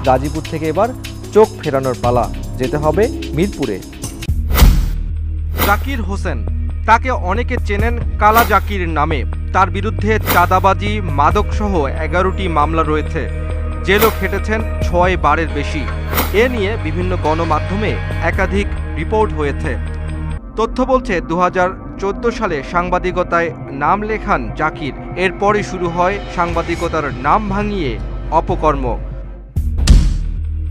গাজীপুর থেকে এবার চোখ ফেরানোর পালা, যেতে হবে মিরপুরে। জাকির হোসেন, তাকে অনেকে চেনেন কালা জাকির নামে। তার বিরুদ্ধে চাঁদাবাজি, মাদকসহ 11টি মামলা রয়েছে। জেলও খেটেছেন 6 বারের বেশি। এ নিয়ে বিভিন্ন গণমাধ্যমে একাধিক রিপোর্ট হয়েছে। তথ্য বলছে 2014 সালে সাংবাদিকতায় নাম লেখান জাকির। এরপরই শুরু হয় সাংবাদিকতার নাম ভাঙিয়ে অপকর্ম।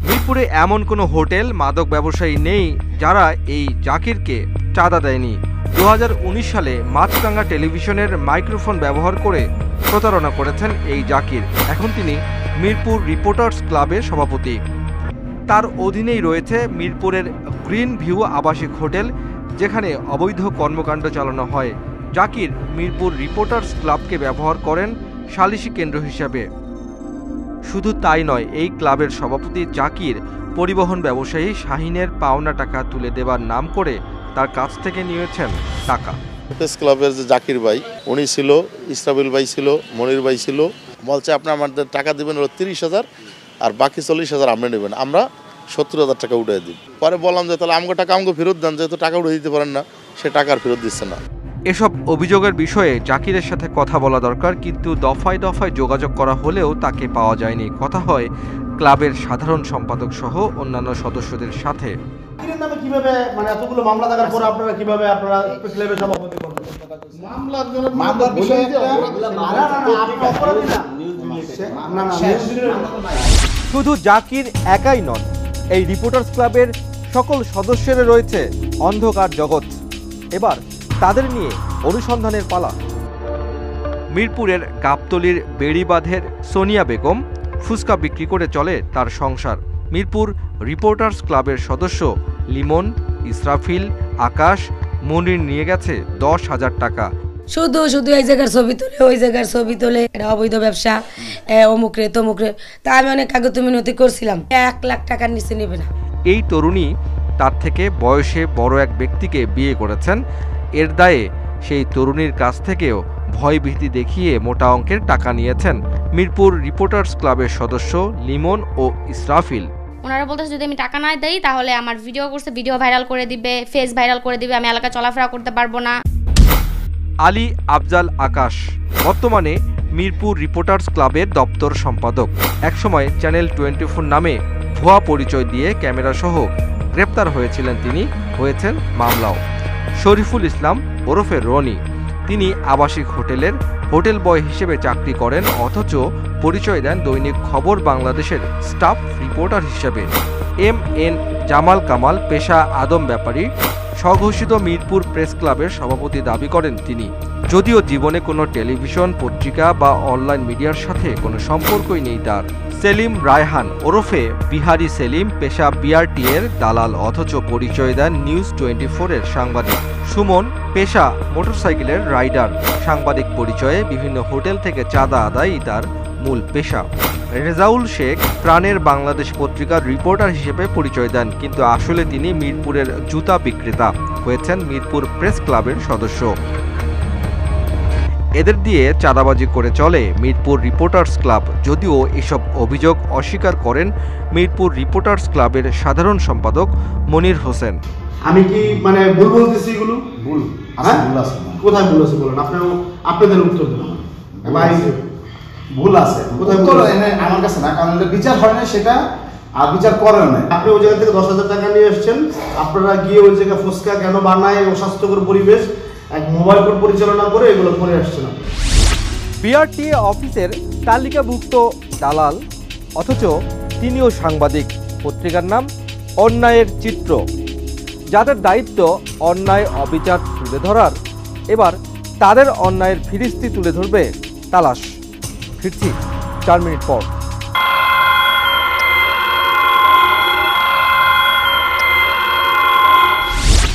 মিরপুরে এমন কোনো হোটেল, মাদক ব্যবসায়ী নেই যারা এই জাকিরকে চাঁদা দেয়নি। 2019 সালে মাছরাঙা টেলিভিশনের মাইক্রোফোন ব্যবহার করে প্রতারণা করেছেন এই জাকির। এখন তিনি মিরপুর রিপোর্টার্স ক্লাবের সভাপতি। তার অধীনেই রয়েছে মিরপুরের গ্রিন ভিউ আবাসিক হোটেল, যেখানে অবৈধ কর্মকাণ্ড চালানো হয়। জাকির মিরপুর রিপোর্টার্স ক্লাবকে ব্যবহার করেন সালিশি কেন্দ্র হিসাবে। শুধু তাই নয়, এই ক্লাবের সভাপতি জাকির পরিবহন ব্যবসায়ী শাহিনের পাওনা টাকা তুলে দেবার নাম করে তার কাছ থেকে নিয়েছেন টাকা। প্রেস ক্লাবের যে জাকির ভাই, উনি ছিল, ইসরাফিল ভাই ছিল, মনির ভাই ছিল। বলছে আপনি আমাদের টাকা দেবেন হলো 30,000, আর বাকি 40,000 আপনি নেবেন, আমরা 70,000 টাকা উঠিয়ে দিই। পরে বললাম যে তাহলে আমাকে টাকা আমাকে ফেরত দেন, যেহেতু টাকা উঠে দিতে পারেন না, সে টাকা আর ফেরত দিচ্ছে না। এসব অভিযোগের বিষয়ে জাকিরের সাথে কথা বলা দরকার, কিন্তু দফায় দফায় যোগাযোগ করা হলেও তাকে পাওয়া যায়নি। কথা হয় ক্লাবের সাধারণ সম্পাদক সহ অন্যান্য সদস্যদের সাথে। কিভাবে মানে এতগুলো মামলা থাকার পর আপনারা কিভাবে আপনারা ক্লাবের সভাপতি করবেন? মামলার বিষয়ে শুধু জাকির একাই নন, এই রিপোর্টার্স ক্লাবের সকল সদস্যের রয়েছে অন্ধকার জগৎ। এবার তাদের নিয়ে অনুসন্ধানের পালা। মিরপুরের গাবতলীর বেড়িবাঁধের সোনিয়া বেগম ফুচকা বিক্রি করে চলে তার সংসার। মিরপুর রিপোর্টার্স ক্লাবের সদস্য লিমন, ইসরাফিল, আকাশ, মনির নিয়ে গেছে 10,000 টাকা। শুধু এই জায়গার ছবি তোলে, ওই জায়গার ছবি তোলে, এটা অবৈধ ব্যবসা, অমুকরে তমুকরে। তা আমি অনেক কাগজ মিনতি করছিলাম, 1 লাখ টাকার নিচে নেবে না। এই তরুণী তার থেকে বয়সে বড় এক ব্যক্তিকে বিয়ে করেছেন। এর দায়ে সেই তরুণীর কাছ থেকেও ভয়ভীতি দেখিয়ে মোটা অঙ্কের টাকা নিয়েছেন মিরপুর রিপোর্টার্স ক্লাবের সদস্য লিমন ও ইসরাফিল। ওনারা বলতেছে যদি আমি টাকা না দেই তাহলে আমার ভিডিও করছে, ভিডিও ভাইরাল করে দিবে, ফেস ভাইরাল করে দিবে, আমি এলাকা চলাফেরা করতে পারবো না। আলী আফজাল আকাশ বর্তমানে মিরপুর রিপোর্টার্স ক্লাবের দপ্তর সম্পাদক। একসময় চ্যানেল 24 নামে ভুয়া পরিচয় দিয়ে ক্যামেরা সহ গ্রেপ্তার হয়েছিলেন তিনি, হয়েছেন মামলাও। শরীফুল ইসলাম ওরফে রনি, তিনি আবাসিক হোটেলের হোটেল বয় হিসেবে চাকরি করেন, অথচ পরিচয় দেন দৈনিক খবর বাংলাদেশের স্টাফ রিপোর্টার হিসেবে। MN জামাল কামাল পেশা আদম ব্যাপারী, স্বঘোষিত মিরপুর প্রেস ক্লাবের সভাপতি দাবি করেন তিনি। যদিও জীবনে কোনো টেলিভিশন, পত্রিকা বা অনলাইন মিডিয়ার সাথে কোনো সম্পর্কই নেই তার। সেলিম রায়হান ওরফে বিহারি সেলিম পেশা BRT এর দালাল, অথচ পরিচয় দেন নিউজ 24 এর সাংবাদিক। সুমন পেশা মোটরসাইকেলের রাইডার, সাংবাদিক পরিচয়ে বিভিন্ন হোটেল থেকে চাঁদা আদায়ই তার মূল পেশা। রেজাউল শেখ প্রাণের বাংলাদেশ পত্রিকার রিপোর্টার হিসেবে পরিচয় দেন, কিন্তু আসলে তিনি মিরপুরের জুতা বিক্রেতা, হয়েছেন মিরপুর প্রেস ক্লাবের সদস্য। এদের দিয়ে চাঁদাবাজি করে চলে মিরপুর রিপোর্টার্স ক্লাব। যদিও এসব অভিযোগ অস্বীকার করেন মিরপুর রিপোর্টার্স ক্লাবের সাধারণ সম্পাদক মনির হোসেন। আমি কি মানে ভুল বলতেছি? এগুলো ভুল আছে, কোথায় ভুল আছে বলেন, আপনাদের উত্তর দেন। ভুল আছে কোথায়? আমার কাছে না, কারণ বিচার হয় না সেটা, আর বিচার করেন না। আপনি ওই জায়গা থেকে 10,000 টাকা নিয়ে এসেছেন, আপনারা গিয়ে ওই জায়গায় ফুচকা কেন বানায়, অস্বাস্থ্যকর পরিবেশ, এক মোবাইল ফোন পরিচালনা করে এগুলো করে আসছেন। BRT অফিসের তালিকাভুক্ত দালাল, অথচ তিনিও সাংবাদিক। পত্রিকার নাম অন্যায়ের চিত্র, যাদের দায়িত্ব অন্যায় অবিচার তুলে ধরার। এবার তাদের অন্যায়ের ফিরিস্তি তুলে ধরবে তালাশ। ফিরছি 4 মিনিট পর।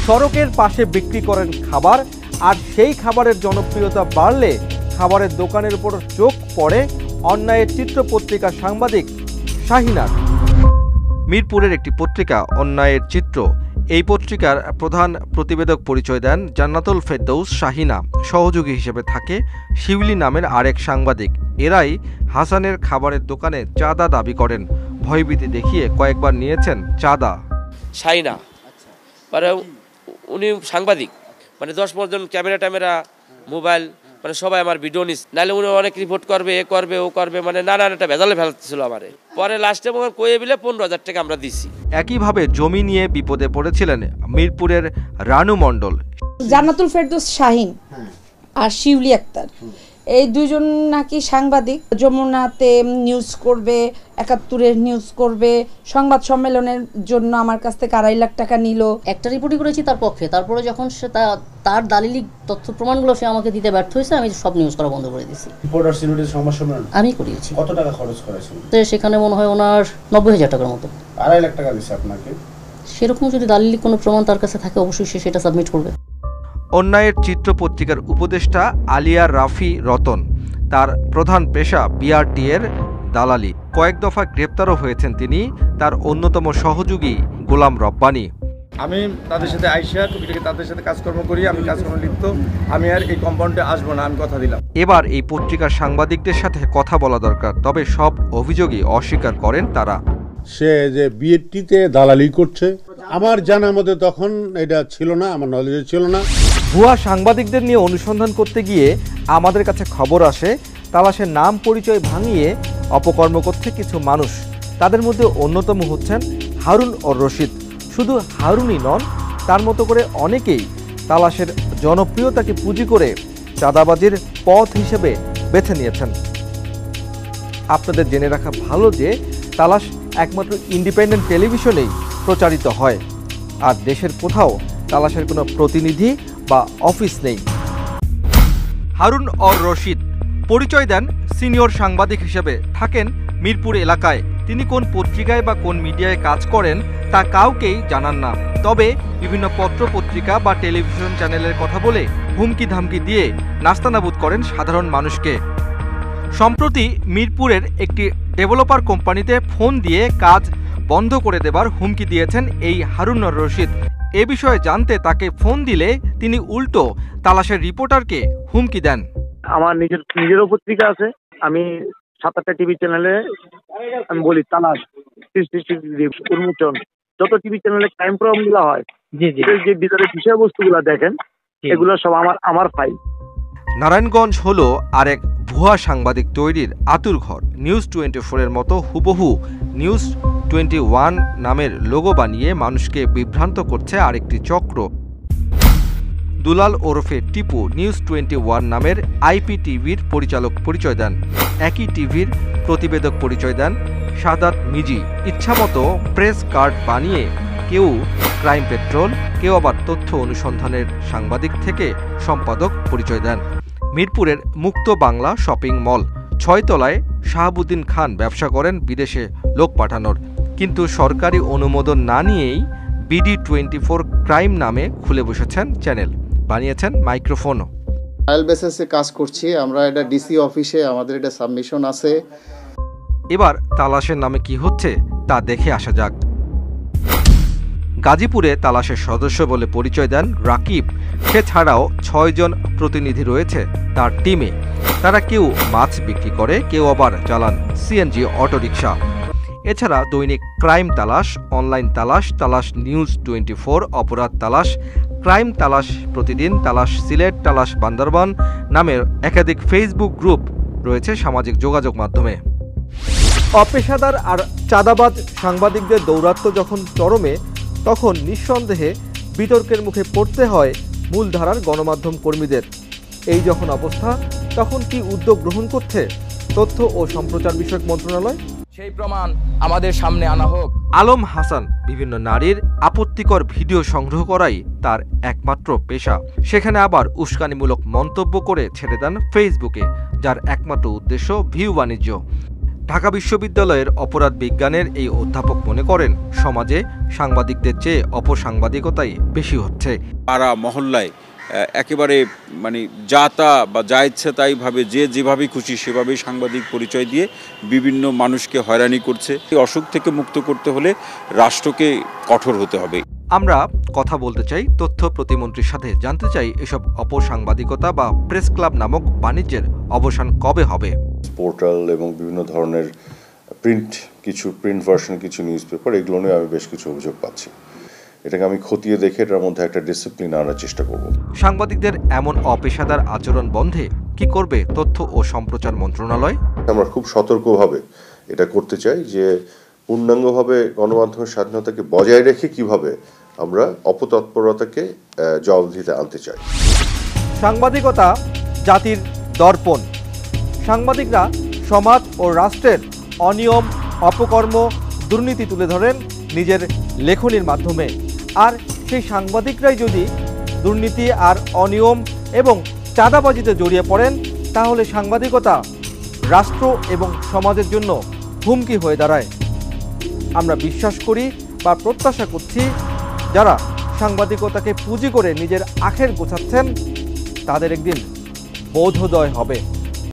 সড়কের পাশে বিক্রি করেন খাবার, আর সেই খাবারের জনপ্রিয়তা বাড়লে খাবারের দোকানের উপর চোখ পড়ে অন্যায়ের চিত্র পত্রিকার সাংবাদিক শাহিনার। মিরপুরের একটি পত্রিকা অন্যায়ের চিত্র, এই পত্রিকার প্রধান প্রতিবেদক পরিচয় দেন জান্নাতুল ফেরদৌস শাহিনা। সহযোগী হিসেবে থাকে শিউলি নামের আরেক সাংবাদিক। এরাই হাসানের খাবারের দোকানে চাঁদা দাবি করেন। ভয়ভীতি দেখিয়ে কয়েকবার নিয়েছেন চাঁদা। সাইনা মানে উনি সাংবাদিক, মানে 10-15 জন ক্যামেরা মোবাইল মানে সবাই আমার ভিডিও নিস, নাহলে উনি অনেক রিপোর্ট করবে, এ করবে ও করবে, মানে নানান একটা ভেজালে ফেলতেছিল আমারে। পরে লাস্টে কয়ে বিলে 15,000 টাকা আমরা দিছি। একইভাবে জমি নিয়ে বিপদে পড়েছিলেন মিরপুরের রানু মণ্ডল। জান্নাতুল ফেরদৌস শাহিন আর শিউলি আক্তার, এই দুইজন নাকি সাংবাদিক, যমুনাতে নিউজ করবে, 71-এর নিউজ করবে, সংবাদ সম্মেলনের জন্য আমার কাছ থেকে 2.5 লাখ টাকা নিল। একটা রিপোর্টই করেছি তার পক্ষে, তারপরে যখন সে তার দালিলি তথ্য প্রমাণগুলো সে আমাকে দিতে ব্যর্থ হয়েছে, আমি সব নিউজ করা বন্ধ করে দিয়েছি। রিপোর্টার সিনিয়র সংবাদ সম্মেলন আমি করিয়েছি। কত টাকা খরচ করেছেন? সেখানে মনে হয় ওনার 90,000 টাকার মতো। 2.5 লাখ টাকা দিচ্ছে আপনাকে। সেরকম যদি দালিলি কোনো প্রমাণ তার কাছে থাকে অবশ্যই সে সেটা সাবমিট করবে। অন্যায়ের চিত্র পত্রিকার উপদেষ্টা আলিয়া রাফি রতন, তার প্রধান পেশা বিআরটি এর দালালি। কয়েক দফা গ্রেপ্তারও হয়েছেন তিনি। তার অন্যতম সহযোগী গোলাম রব্বানী। আমি তাদের সাথে আইসা টুকিটাকি তাদের সাথে কাজকর্ম করি, আমি কাজকর্ম লিপ্ত, আমি আর এই কম্পাউন্ডে আসবো না, আমি কথা দিলাম। এবার এই পত্রিকার সাংবাদিকদের সাথে কথা বলা দরকার, তবে সব অভিযোগই অস্বীকার করেন তারা। সে যে বিএটিতে দালালি করছে, আমার জানা মতে তখন এটা ছিল না, আমার নলেজে ছিল না। ভুয়া সাংবাদিকদের নিয়ে অনুসন্ধান করতে গিয়ে আমাদের কাছে খবর আসে তালাশের নাম পরিচয় ভাঙিয়ে অপকর্ম করছে কিছু মানুষ। তাদের মধ্যে অন্যতম হচ্ছেন হারুন ও রশিদ। শুধু হারুনই নন, তার মতো করে অনেকেই তালাশের জনপ্রিয়তাকে পুঁজি করে চাঁদাবাজির পথ হিসেবে বেছে নিয়েছেন। আপনাদের জেনে রাখা ভালো যে তালাশ একমাত্র ইন্ডিপেন্ডেন্ট টেলিভিশনেই প্রচারিত হয়, আর দেশের কোথাও তালাশের কোনো প্রতিনিধি বা অফিস নেই। হারুন অর রশিদ পরিচয় দেন সিনিয়র সাংবাদিক হিসেবে, থাকেন মিরপুর এলাকায়। তিনি কোন পত্রিকায় বা কোন মিডিয়ায় কাজ করেন তা কাউকেই জানান না, তবে বিভিন্ন পত্র পত্রিকা বা টেলিভিশন চ্যানেলের কথা বলে হুমকি ধামকি দিয়ে নাস্তানাবুদ করেন সাধারণ মানুষকে। সম্প্রতি মিরপুরের একটি ডেভেলপার কোম্পানিতে ফোন দিয়ে কাজ বন্ধ করে দেবার হুমকি দিয়েছেন এই হারুন অর রশিদ। এ বিষয়ে জানতে তাকে ফোন দিলে তিনি উল্টো তালাশের রিপোর্টারকে হুমকি দেন। আমার নিজেরও পত্রিকা আছে, আমি 7-8টা টিভি চ্যানেলে আমি বলি তালাশ, উন্মোচন, যত টিভি চ্যানেলে ক্রাইম প্রোগ্রামগুলো হয়, যে ভিতরে বিষয়বস্তুগুলো দেখেন, এগুলো সব আমার ফাইল। নারায়ণগঞ্জ হলো আরেক ভুয়া সাংবাদিক তৈরির আতুরঘর। নিউজ 24-এর মতো হুবহু নিউজ 21 নামের লোগো বানিয়ে মানুষকে বিভ্রান্ত করছে আরেকটি চক্র। দুলাল ওরফে টিপু নিউজ 21 নামের IPTVর পরিচালক পরিচয় দেন। একই টিভির প্রতিবেদক পরিচয় দেন সাদাত মিজি। ইচ্ছামতো প্রেস কার্ড বানিয়ে কেউ ক্রাইম পেট্রোল, কেউ আবার তথ্য অনুসন্ধানের সাংবাদিক থেকে সম্পাদক পরিচয় দেন। মিরপুরের মুক্ত বাংলা শপিং মল 6 তলায় শাহাবুদ্দিন খান ব্যবসা করেন বিদেশে লোক পাঠানোর, কিন্তু সরকারি অনুমোদন না নিয়েই BD24 ক্রাইম নামে খুলে বসেছেন চ্যানেল, বানিয়েছেন মাইক্রোফোনও। ট্রায়াল বেসিসে কাজ করছি আমরা, এটা ডিসি অফিসে আমাদের এটা সাবমিশন আছে। এবার তালাশের নামে কি হচ্ছে তা দেখে আসা যাক। গাজীপুরে তালাশের সদস্য বলে পরিচয় দেন রাকিব। সে ছাড়াও 6 জন প্রতিনিধি রয়েছে তার টিমে। তারা কেউ মাছ বিক্রি করে, কেউ আবার চালান CNG অটোরিকশা। এছাড়া দৈনিক ক্রাইম তালাশ, অনলাইন তালাশ, তালাশ নিউজ 24, অপরাধ তালাশ, ক্রাইম তালাশ প্রতিদিন, তালাশ সিলেট, তালাশ বান্দরবান নামের একাধিক ফেসবুক গ্রুপ রয়েছে সামাজিক যোগাযোগ মাধ্যমে। অপেশাদার আর চাঁদাবাজ সাংবাদিকদের দৌরাত্ম্য যখন চরমে, তখন নিঃসন্দেহে বিতর্কের মুখে পড়তে হয় মূলধারার গণমাধ্যম কর্মীদের। এই যখন অবস্থা, তখন কি উদ্যোগ গ্রহণ করছে তথ্য ও সম্প্রচার বিষয়ক মন্ত্রণালয়? সেই প্রমাণ আমাদের সামনে আনা হোক। আলম হাসান বিভিন্ন নারীর আপত্তিকর ভিডিও সংগ্রহ করাই তার একমাত্র পেশা। সেখানে আবার উস্কানিমূলক মন্তব্য করে ছেড়ে দেন ফেসবুকে, যার একমাত্র উদ্দেশ্য ভিউ বাণিজ্য। ঢাকা বিশ্ববিদ্যালয়ের অপরাধ বিজ্ঞানের এই অধ্যাপক মনে করেন সমাজে সাংবাদিকদের চেয়ে অপসাংবাদিকতাই বেশি হচ্ছে। পাড়া মহল্লায় একেবারে মানে যা তা বা যা ইচ্ছে তাই ভাবে যে যেভাবে খুশি সেভাবেই সাংবাদিক পরিচয় দিয়ে বিভিন্ন মানুষকে হয়রানি করছে। এই অসুখ থেকে মুক্ত করতে হলে রাষ্ট্রকে কঠোর হতে হবে। আমরা কথা বলতে চাই তথ্য প্রতিমন্ত্রীর সাথে, জানতে চাই এসব অপসাংবাদিকতা বা প্রেস ক্লাব নামক বাণিজ্যের অবসান কবে হবে। পোর্টাল এবং বিভিন্ন ধরনের প্রিন্ট ভার্সন কিছু নিউজ পেপার, এগুলো নিয়ে আমি বেশ কিছু অভিযোগ পাচ্ছি। এটাকে আমি খতিয়ে দেখে এটার মধ্যে একটা ডিসিপ্লিন আনার চেষ্টা করব। সাংবাদিকদের এমন অপেশাদার আচরণ বন্ধে কি করবে তথ্য ও সম্প্রচার মন্ত্রণালয়? আমরা খুব সতর্কভাবে এটা করতে চাই যে পূর্ণাঙ্গভাবে গণমাধ্যমের স্বাধীনতাকে বজায় রেখে কিভাবে আমরা অপতৎপরতাকে জবাবদিহিতে আনতে চাই। সাংবাদিকতা জাতির দর্পণ। সাংবাদিকরা সমাজ ও রাষ্ট্রের অনিয়ম, অপকর্ম, দুর্নীতি তুলে ধরেন নিজের লেখনীর মাধ্যমে। আর সেই সাংবাদিকরাই যদি দুর্নীতি আর অনিয়ম এবং চাঁদাবাজিতে জড়িয়ে পড়েন, তাহলে সাংবাদিকতা রাষ্ট্র এবং সমাজের জন্য হুমকি হয়ে দাঁড়ায়। আমরা বিশ্বাস করি বা প্রত্যাশা করছি, যারা সাংবাদিকতাকে পুঁজি করে নিজের আখের গোছাচ্ছেন তাদের একদিন বোধোদয় হবে।